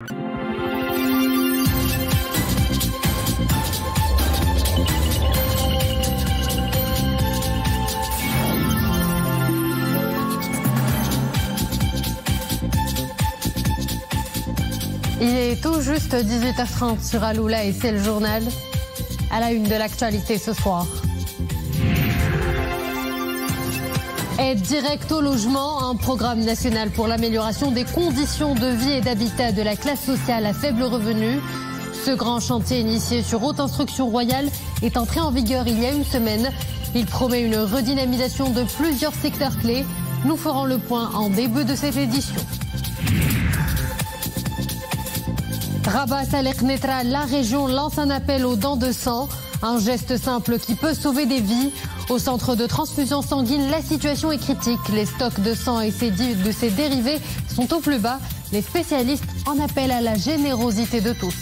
Il est tout juste 18h30 sur Aloula et c'est le journal. À la une de l'actualité ce soir. Aide directe au logement, un programme national pour l'amélioration des conditions de vie et d'habitat de la classe sociale à faible revenu. Ce grand chantier initié sur haute instruction royale est entré en vigueur il y a une semaine. Il promet une redynamisation de plusieurs secteurs clés. Nous ferons le point en début de cette édition. Rabat Saleh Knetra, la région lance un appel aux dons de sang, un geste simple qui peut sauver des vies. Au centre de transfusion sanguine, la situation est critique. Les stocks de sang et de ses dérivés sont au plus bas. Les spécialistes en appellent à la générosité de tous.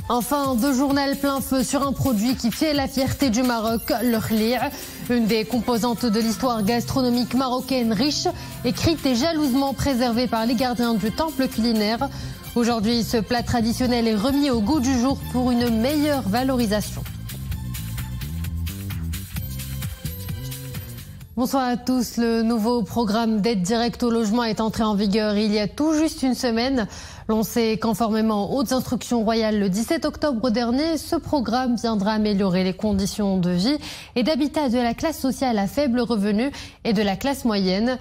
Enfin, deux journaux plein feu sur un produit qui fait la fierté du Maroc, le khli', une des composantes de l'histoire gastronomique marocaine riche, écrite et jalousement préservée par les gardiens du temple culinaire. Aujourd'hui, ce plat traditionnel est remis au goût du jour pour une meilleure valorisation. Bonsoir à tous. Le nouveau programme d'aide directe au logement est entré en vigueur il y a tout juste une semaine. Lancé conformément aux hautes instructions royales le 17 octobre dernier, ce programme viendra améliorer les conditions de vie et d'habitat de la classe sociale à faible revenu et de la classe moyenne.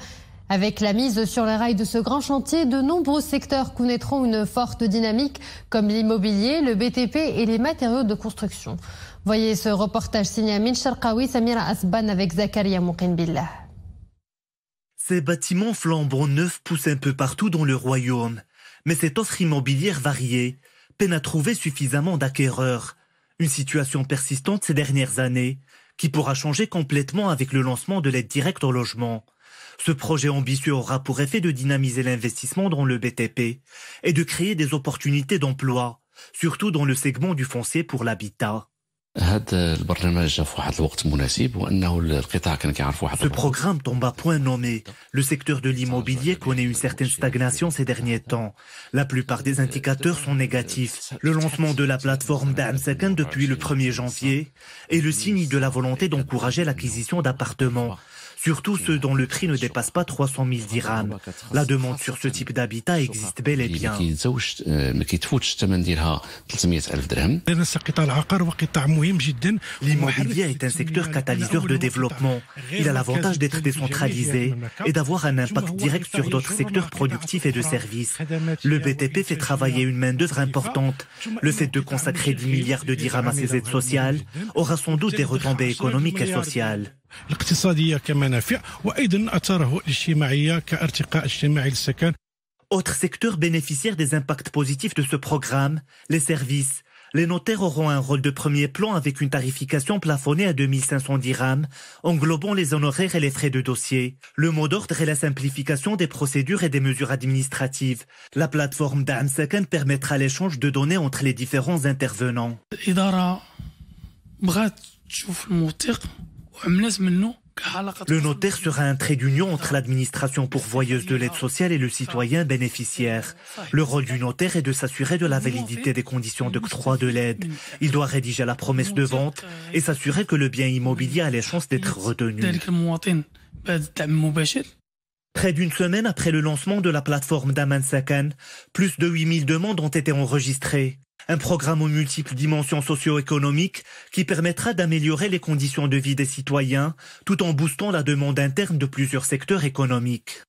Avec la mise sur les rails de ce grand chantier, de nombreux secteurs connaîtront une forte dynamique comme l'immobilier, le BTP et les matériaux de construction. Voyez ce reportage signé Amin Sharqawi, Samira Asban avec Zakaria Mouqin-Billah. Ces bâtiments flambant neufs poussent un peu partout dans le royaume. Mais cette offre immobilière variée peine à trouver suffisamment d'acquéreurs. Une situation persistante ces dernières années qui pourra changer complètement avec le lancement de l'aide directe au logement. Ce projet ambitieux aura pour effet de dynamiser l'investissement dans le BTP et de créer des opportunités d'emploi, surtout dans le segment du foncier pour l'habitat. Ce programme tombe à point nommé. Le secteur de l'immobilier connaît une certaine stagnation ces derniers temps. La plupart des indicateurs sont négatifs. Le lancement de la plateforme Da'am Sakan depuis le 1er janvier est le signe de la volonté d'encourager l'acquisition d'appartements, surtout ceux dont le prix ne dépasse pas 300 000 dirhams. La demande sur ce type d'habitat existe bel et bien. L'immobilier est un secteur catalyseur de développement. Il a l'avantage d'être décentralisé et d'avoir un impact direct sur d'autres secteurs productifs et de services. Le BTP fait travailler une main-d'œuvre importante. Le fait de consacrer 10 milliards de dirhams à ces aides sociales aura sans doute des retombées économiques et sociales. Autre secteur bénéficiaire des impacts positifs de ce programme, les services. Les notaires auront un rôle de premier plan avec une tarification plafonnée à 2500 dirhams, englobant les honoraires et les frais de dossier. Le mot d'ordre est la simplification des procédures et des mesures administratives. La plateforme Da'am Sakan permettra l'échange de données entre les différents intervenants. Le notaire sera un trait d'union entre l'administration pourvoyeuse de l'aide sociale et le citoyen bénéficiaire. Le rôle du notaire est de s'assurer de la validité des conditions d'octroi de l'aide. Il doit rédiger la promesse de vente et s'assurer que le bien immobilier a les chances d'être retenu. Près d'une semaine après le lancement de la plateforme Da'am Sakan, plus de 8000 demandes ont été enregistrées. Un programme aux multiples dimensions socio-économiques qui permettra d'améliorer les conditions de vie des citoyens tout en boostant la demande interne de plusieurs secteurs économiques.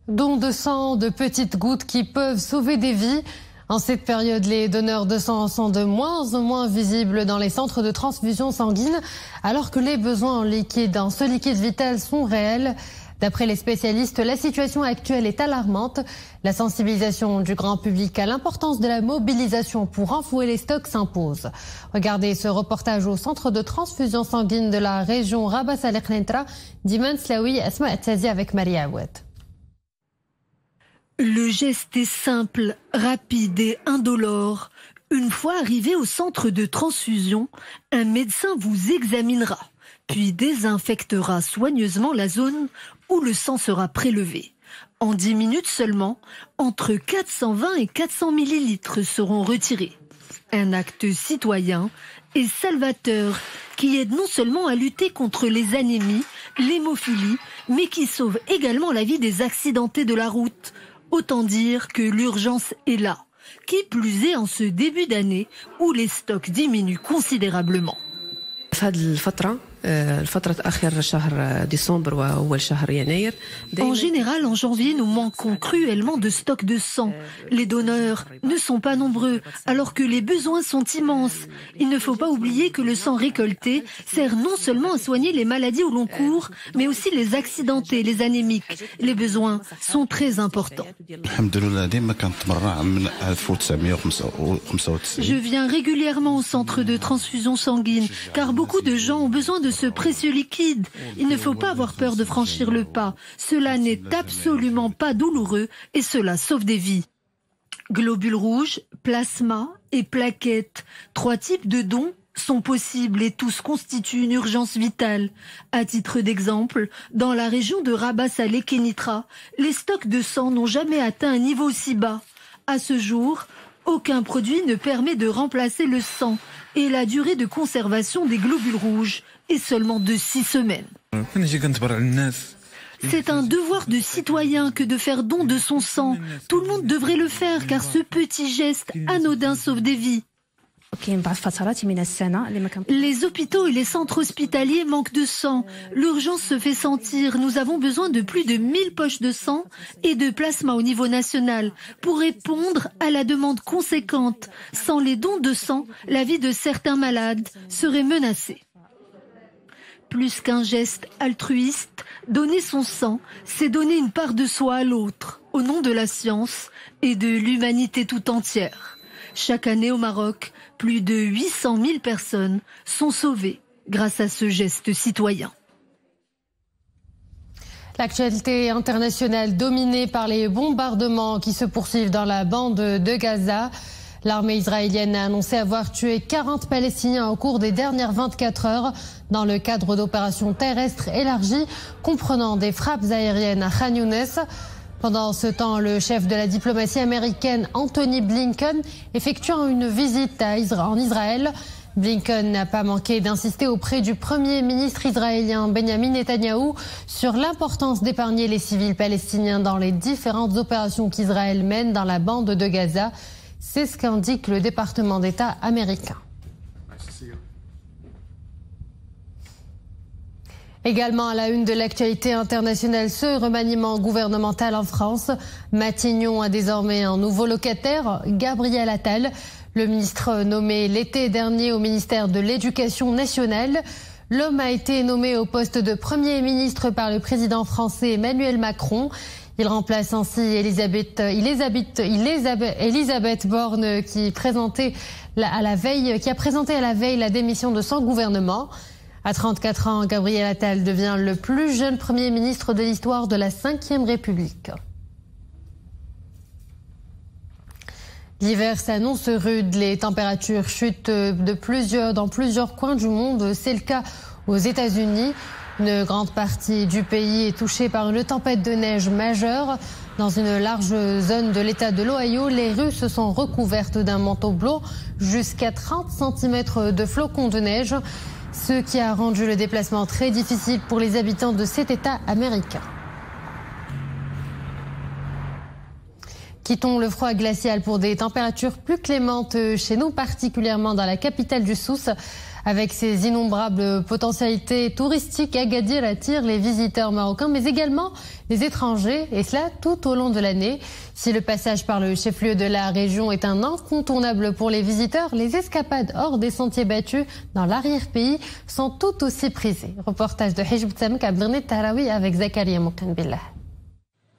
Don de sang, de petites gouttes qui peuvent sauver des vies. En cette période, les donneurs de sang sont de moins en moins visibles dans les centres de transfusion sanguine, alors que les besoins en ce liquide vital sont réels. D'après les spécialistes, la situation actuelle est alarmante. La sensibilisation du grand public à l'importance de la mobilisation pour renflouer les stocks s'impose. Regardez ce reportage au centre de transfusion sanguine de la région Rabat Saleh Knetra, d'Iman Slaoui, Asma Attazi avec Maria Awad. Le geste est simple, rapide et indolore. Une fois arrivé au centre de transfusion, un médecin vous examinera. puis désinfectera soigneusement la zone où le sang sera prélevé. En 10 minutes seulement, entre 420 et 400 millilitres seront retirés. Un acte citoyen et salvateur qui aide non seulement à lutter contre les anémies, l'hémophilie, mais qui sauve également la vie des accidentés de la route. Autant dire que l'urgence est là. Qui plus est en ce début d'année où les stocks diminuent considérablement. En général, en janvier, nous manquons cruellement de stock de sang. Les donneurs ne sont pas nombreux, alors que les besoins sont immenses. Il ne faut pas oublier que le sang récolté sert non seulement à soigner les maladies où l'on court, mais aussi les accidentés, les anémiques. Les besoins sont très importants. Je viens régulièrement au centre de transfusion sanguine, car beaucoup de gens ont besoin de ce précieux liquide. Il ne faut pas avoir peur de franchir le pas. Cela n'est absolument pas douloureux et cela sauve des vies. Globules rouges, plasma et plaquettes. 3 types de dons sont possibles et tous constituent une urgence vitale. À titre d'exemple, dans la région de Rabat-Salé-Kénitra, les stocks de sang n'ont jamais atteint un niveau si bas. À ce jour, aucun produit ne permet de remplacer le sang et la durée de conservation des globules rouges est seulement de 6 semaines. C'est un devoir de citoyen que de faire don de son sang. Tout le monde devrait le faire car ce petit geste anodin sauve des vies. Les hôpitaux et les centres hospitaliers manquent de sang. L'urgence se fait sentir. Nous avons besoin de plus de 1000 poches de sang et de plasma au niveau national pour répondre à la demande conséquente. Sans les dons de sang, la vie de certains malades serait menacée. Plus qu'un geste altruiste, donner son sang, c'est donner une part de soi à l'autre, au nom de la science et de l'humanité tout entière. Chaque année au Maroc, plus de 800 000 personnes sont sauvées grâce à ce geste citoyen. L'actualité internationale dominée par les bombardements qui se poursuivent dans la bande de Gaza. L'armée israélienne a annoncé avoir tué 40 Palestiniens au cours des dernières 24 heures dans le cadre d'opérations terrestres élargies comprenant des frappes aériennes à Khan Younes. Pendant ce temps, le chef de la diplomatie américaine, Anthony Blinken, effectuant une visite en Israël. Blinken n'a pas manqué d'insister auprès du Premier ministre israélien Benjamin Netanyahou sur l'importance d'épargner les civils palestiniens dans les différentes opérations qu'Israël mène dans la bande de Gaza. C'est ce qu'indique le département d'État américain. Également à la une de l'actualité internationale, ce remaniement gouvernemental en France. Matignon a désormais un nouveau locataire, Gabriel Attal, le ministre nommé l'été dernier au ministère de l'Éducation nationale. L'homme a été nommé au poste de Premier ministre par le président français Emmanuel Macron. Il remplace ainsi Elisabeth Borne qui a présenté à la veille la démission de son gouvernement. À 34 ans, Gabriel Attal devient le plus jeune Premier ministre de l'histoire de la Ve République. L'hiver s'annonce rude, les températures chutent dans plusieurs coins du monde. C'est le cas aux États-Unis. Une grande partie du pays est touchée par une tempête de neige majeure. Dans une large zone de l'État de l'Ohio, les rues se sont recouvertes d'un manteau blanc, jusqu'à 30 cm de flocons de neige, ce qui a rendu le déplacement très difficile pour les habitants de cet État américain. Quittons le froid glacial pour des températures plus clémentes chez nous, particulièrement dans la capitale du Souss. Avec ses innombrables potentialités touristiques, Agadir attire les visiteurs marocains, mais également les étrangers, et cela tout au long de l'année. Si le passage par le chef-lieu de la région est un incontournable pour les visiteurs, les escapades hors des sentiers battus dans l'arrière-pays sont tout aussi prisées. Reportage de Hijb Tsamek à Blernet Tarawi avec Zakaria Moukanbillah.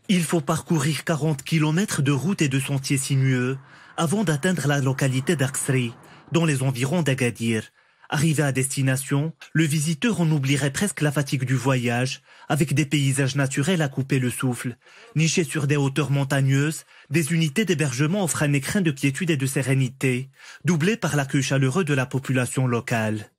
Il faut parcourir 40 km de routes et de sentiers sinueux avant d'atteindre la localité d'Aksri, dans les environs d'Agadir. Arrivé à destination, le visiteur en oublierait presque la fatigue du voyage, avec des paysages naturels à couper le souffle. Nichés sur des hauteurs montagneuses, des unités d'hébergement offrent un écrin de quiétude et de sérénité, doublé par l'accueil chaleureux de la population locale.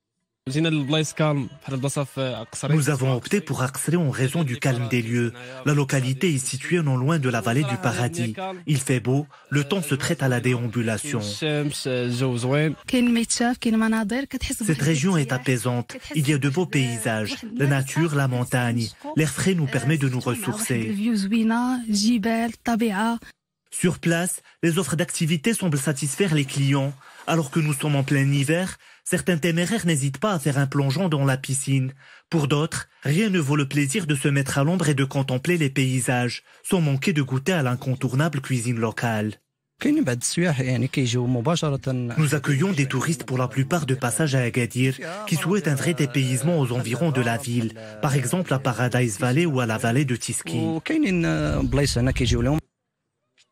Nous avons opté pour Aksré en raison du calme des lieux. La localité est située non loin de la vallée du paradis. Il fait beau, le temps se prête à la déambulation. Cette région est apaisante. Il y a de beaux paysages, la nature, la montagne. L'air frais nous permet de nous ressourcer. Sur place, les offres d'activités semblent satisfaire les clients. Alors que nous sommes en plein hiver, certains téméraires n'hésitent pas à faire un plongeon dans la piscine. Pour d'autres, rien ne vaut le plaisir de se mettre à l'ombre et de contempler les paysages, sans manquer de goûter à l'incontournable cuisine locale. Nous accueillons des touristes pour la plupart de passage à Agadir, qui souhaitent un vrai dépaysement aux environs de la ville, par exemple à Paradise Valley ou à la vallée de Tiski.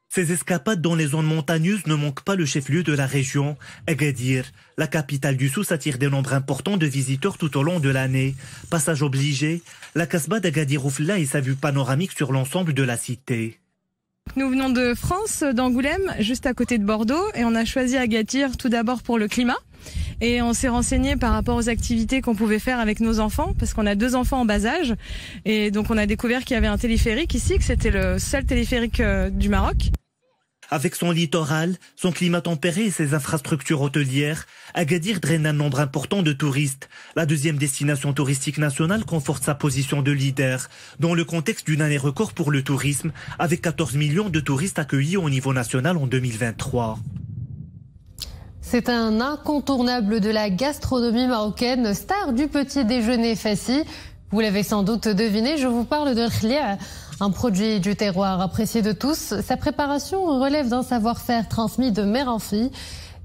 Ces escapades dans les zones montagneuses ne manquent pas le chef-lieu de la région, Agadir. La capitale du Souss attire des nombres importants de visiteurs tout au long de l'année. Passage obligé, la Kasbah d'Agadir Oufla et sa vue panoramique sur l'ensemble de la cité. Nous venons de France, d'Angoulême, juste à côté de Bordeaux, et on a choisi Agadir tout d'abord pour le climat. Et on s'est renseigné par rapport aux activités qu'on pouvait faire avec nos enfants, parce qu'on a 2 enfants en bas âge. Et donc on a découvert qu'il y avait un téléphérique ici, que c'était le seul téléphérique du Maroc. Avec son littoral, son climat tempéré et ses infrastructures hôtelières, Agadir draine un nombre important de touristes. La deuxième destination touristique nationale conforte sa position de leader, dans le contexte d'une année record pour le tourisme, avec 14 millions de touristes accueillis au niveau national en 2023. C'est un incontournable de la gastronomie marocaine, star du petit déjeuner Fassi. Vous l'avez sans doute deviné, je vous parle de khlia, un produit du terroir apprécié de tous. Sa préparation relève d'un savoir-faire transmis de mère en fille.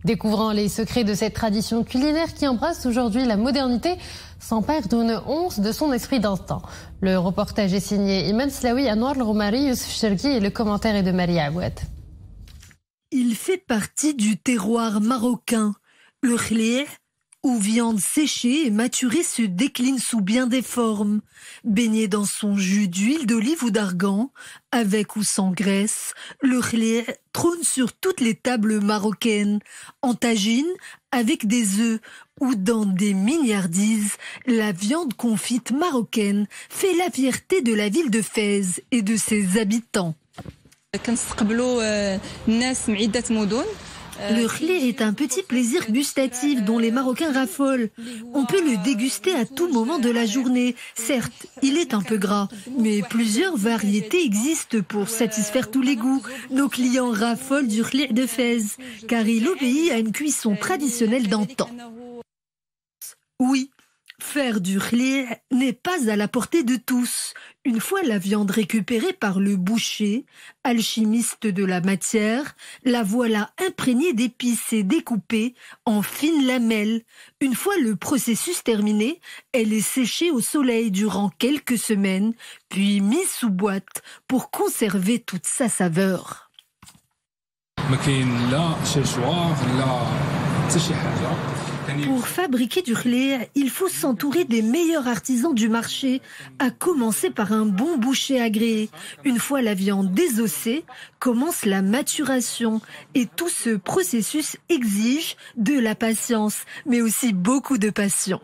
Découvrant les secrets de cette tradition culinaire qui embrasse aujourd'hui la modernité sans perdre une once de son esprit d'antan. Le reportage est signé Iman Slaoui, Anwar Roumari, Youssef Chergui et le commentaire est de Maria Aouad. Il fait partie du terroir marocain. Le khlia, où viande séchée et maturée se décline sous bien des formes. Baigné dans son jus d'huile d'olive ou d'argan, avec ou sans graisse, le khlia trône sur toutes les tables marocaines, en tagine, avec des œufs ou dans des mignardises. La viande confite marocaine fait la fierté de la ville de Fès et de ses habitants. Le khlia est un petit plaisir gustatif dont les Marocains raffolent. On peut le déguster à tout moment de la journée. Certes, il est un peu gras, mais plusieurs variétés existent pour satisfaire tous les goûts. Nos clients raffolent du khlia de Fès, car il obéit à une cuisson traditionnelle d'antan. Oui, faire du khlia n'est pas à la portée de tous. Une fois la viande récupérée par le boucher, alchimiste de la matière, la voilà imprégnée d'épices et découpée en fines lamelles. Une fois le processus terminé, elle est séchée au soleil durant quelques semaines, puis mise sous boîte pour conserver toute sa saveur. Pour fabriquer du khlia, il faut s'entourer des meilleurs artisans du marché, à commencer par un bon boucher agréé. Une fois la viande désossée, commence la maturation. Et tout ce processus exige de la patience, mais aussi beaucoup de passion.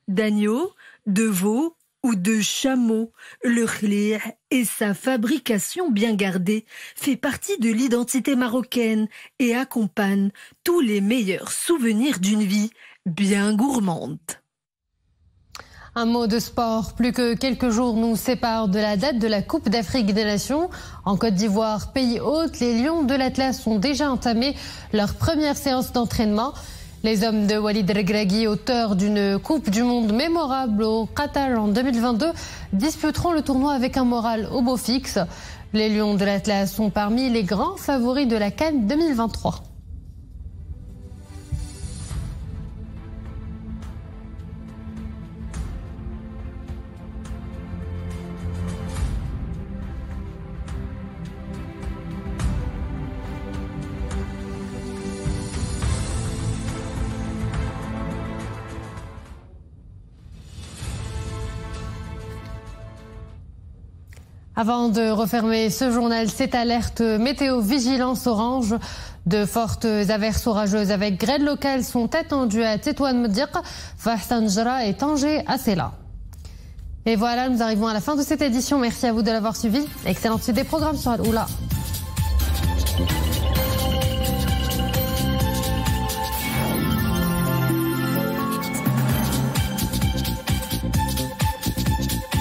D'agneau, de veau ou de chameau, le khlia et sa fabrication bien gardée fait partie de l'identité marocaine et accompagne tous les meilleurs souvenirs d'une vie bien gourmande. Un mot de sport. Plus que quelques jours nous séparent de la date de la Coupe d'Afrique des Nations. En Côte d'Ivoire, pays hôte, les Lions de l'Atlas ont déjà entamé leur première séance d'entraînement. Les hommes de Walid Regragui, auteur d'une Coupe du Monde mémorable au Qatar en 2022, disputeront le tournoi avec un moral au beau fixe. Les Lions de l'Atlas sont parmi les grands favoris de la CAN 2023. Avant de refermer ce journal, cette alerte météo vigilance orange. De fortes averses orageuses avec grêle locale sont attendues à Tétouan Mdiq, Fahsanjra et Tanger à Sela. Et voilà, nous arrivons à la fin de cette édition. Merci à vous de l'avoir suivi. Excellente suite des programmes sur Al-Oula.